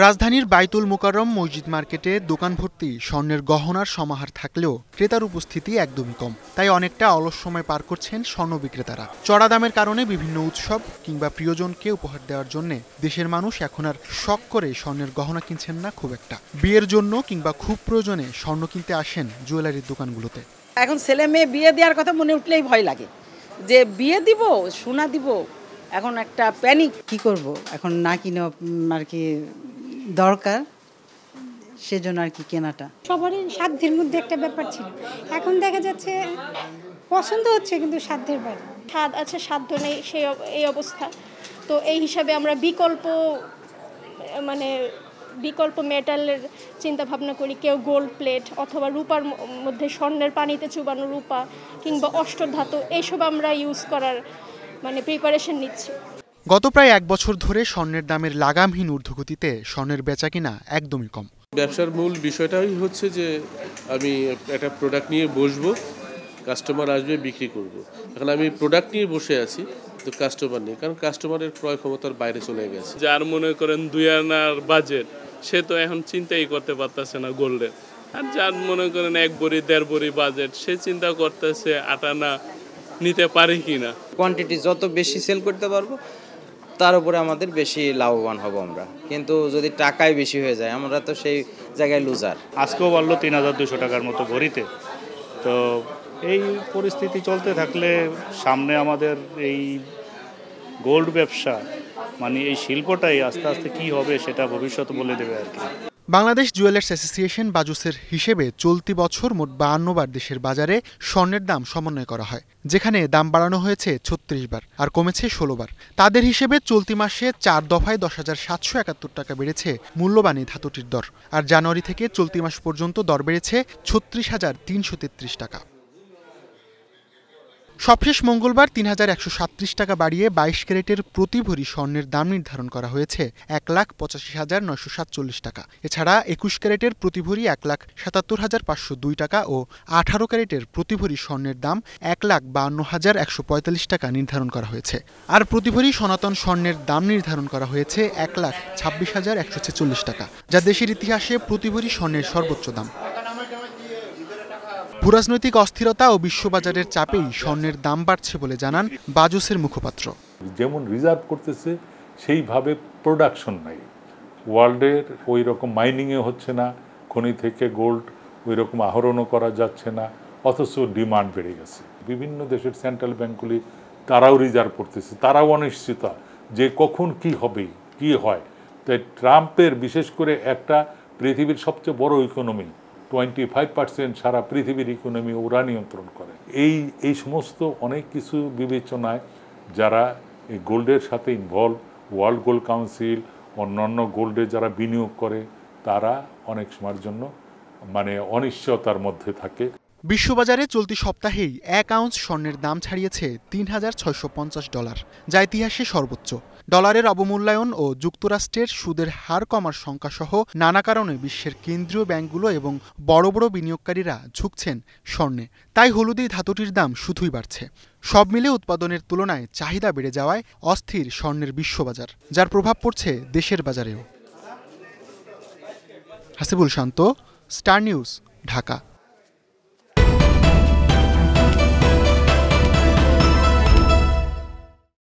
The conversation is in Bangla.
রাজধানীর বাইতুল মোকাররম মসজিদ মার্কেটে দোকান ভর্তি স্বর্ণের গহনার সমাহার থাকলেও ক্রেতার উপস্থিতি একদমই কম। তাই অনেকটা অলস সময় পার করছেন স্বর্ণ বিক্রেতারা। চড়া দামের কারণে বিভিন্ন উৎসব কিংবা প্রিয়জনকে উপহার দেওয়ার জন্য দেশের মানুষ এখন আর শখ করে স্বর্ণের গহনা কিনছেন না খুব একটা। বিয়ের জন্য কিংবা খুব প্রয়োজনে স্বর্ণ কিনতে আসেন জুয়েলারির দোকানগুলোতে। এখন ছেলে মেয়ে বিয়ে দেওয়ার কথা মনে উঠলেই ভয় লাগে যে বিয়ে দিব, সোনা দিব, এখন একটা প্যানিক। কি করব, এখন না কিনে আর কি দরকার, সেজন্য আর কি কেনাটা। সবারই সাধ্যের মধ্যে একটা ব্যাপার ছিল, এখন দেখা যাচ্ছে পছন্দ হচ্ছে কিন্তু সাধ্যের বাইরে। স্বাদ আছে, সাধ্য নেই, এই অবস্থা। তো এই হিসাবে আমরা বিকল্প মেটালের চিন্তা ভাবনা করি। কেউ গোল্ড প্লেট অথবা রূপার মধ্যে স্বর্ণের পানিতে চুবানো রূপা কিংবা অষ্টধাতু এইসব আমরা ইউজ করার প্রিপারেশন নিচ্ছি। গত প্রায় 1 বছর ধরে স্বর্ণের দামের লাগামহীন ঊর্ধ্বগতিতে স্বর্ণের বেচাকিনা একদমই কম। ব্যবসার মূল বিষয়টাই হচ্ছে যে আমি একটা প্রোডাক্ট নিয়ে বসবো, কাস্টমার আসবে, বিক্রি করব। এখন আমি প্রোডাক্ট নিয়ে বসে আছি, তো কাস্টমার নেই, কারণ কাস্টমারের ক্রয় ক্ষমতার বাইরে চলে গেছে। যার মনে করেন 2 আনার বাজেট, সে তো এখন চিন্তাই করতে পারতেছে না গোল্ডের। আর যার মনে করেন 1 ভরি 1.5 ভরি বাজেট, সে চিন্তা করতেছে 8 আনা নিতে পারে কিনা। কোয়ান্টিটি যত বেশি সেল করতে পারবো তার উপরে আমাদের বেশি লাভবান হব আমরা, কিন্তু যদি টাকাই বেশি হয়ে যায় আমরা তো সেই জায়গায় লুজার। আজকেও বললো 3200 টাকার মতো ভরিতে। তো এই পরিস্থিতি চলতে থাকলে সামনে আমাদের এই গোল্ড ব্যবসা এই শিল্পটাই আস্তে আস্তে কি হবে সেটা ভবিষ্যৎ বলে দেবে আর কি। বাংলাদেশ জুয়েলার্স অ্যাসোসিয়েশন বাজুসের হিসেবে চলতি বছর মোট 52 বার দেশের বাজারে স্বর্ণের দাম সমন্বয় করা হয়, যেখানে দাম বাড়ানো হয়েছে 36 বার আর কমেছে 16 বার। তাদের হিসেবে চলতি মাসে 4 দফায় 10,771 টাকা বেড়েছে মূল্যবান এই ধাতুটির দর, আর জানুয়ারি থেকে চলতি মাস পর্যন্ত দর বেড়েছে 36,333 টাকা। সবশেষ মঙ্গলবার 3,137 টাকা বাড়িয়ে 22 ক্যারেটের প্রতি ভরি স্বর্ণের দাম নির্ধারণ করা হয়েছে 1,85,947 টাকা। এছাড়া 21 ক্যারেটের প্রতি ভরি 1,77,502 টাকা ও 18 ক্যারেটের প্রতি ভরি স্বর্ণের দাম 1,52,145 টাকা নির্ধারণ করা হয়েছে। আর প্রতি ভরি সনাতন স্বর্ণের দাম নির্ধারণ করা হয়েছে 1,26,146 টাকা, যা দেশের ইতিহাসে প্রতি ভরি স্বর্ণের সর্বোচ্চ দাম। ভূরাজনৈতিক অস্থিরতা ও বিশ্ববাজারের চাপেই স্বর্ণের দাম বাড়ছে বলে জানান বাজুসের মুখপাত্র। যেমন রিজার্ভ করতেছে সেইভাবে প্রোডাকশন নাই, ওয়ার্ল্ডের ওই রকম মাইনিংয়ে হচ্ছে না, খনি থেকে গোল্ড ওই রকম আহরণও করা যাচ্ছে না, অথচ ডিমান্ড বেড়ে গেছে। বিভিন্ন দেশের সেন্ট্রাল ব্যাংকগুলি তারাও রিজার্ভ করতেছে, তারাও অনিশ্চিত যে কখন কি হবে, কি হয়। তাই ট্রাম্পের বিশেষ করে একটা পৃথিবীর সবচেয়ে বড় ইকোনমি, 25% সারা পৃথিবীর ইকোনমি ওরা নিয়ন্ত্রণ করে। এই সমস্ত অনেক কিছু বিবেচনায় যারা এই গোল্ডের সাথে ইনভলভ, ওয়ার্ল্ড গোল্ড কাউন্সিল, অন্যান্য গোল্ডে যারা বিনিয়োগ করে, তারা অনেক সময়ের জন্য অনিশ্চয়তার মধ্যে থাকে। বিশ্ববাজারে চলতি সপ্তাহেই 1 আউন্স স্বর্ণের দাম ছাড়িয়েছে $3,650, যা ইতিহাসে সর্বোচ্চ। ডলারের অবমূল্যায়ন ও যুক্তরাষ্ট্রের সুদের হার কমার সংখ্যাসহ নানা কারণে বিশ্বের কেন্দ্রীয় ব্যাংকগুলো এবং বড় বড় বিনিয়োগকারীরা ঝুঁকছেন স্বর্ণে। তাই হলুদ এই ধাতুটির দাম শুধুই বাড়ছে। সব মিলে উৎপাদনের তুলনায় চাহিদা বেড়ে যাওয়ায় অস্থির স্বর্ণের বিশ্ববাজার, যার প্রভাব পড়ছে দেশের বাজারেও। হাসিবুল শান্ত, স্টার নিউজ, ঢাকা।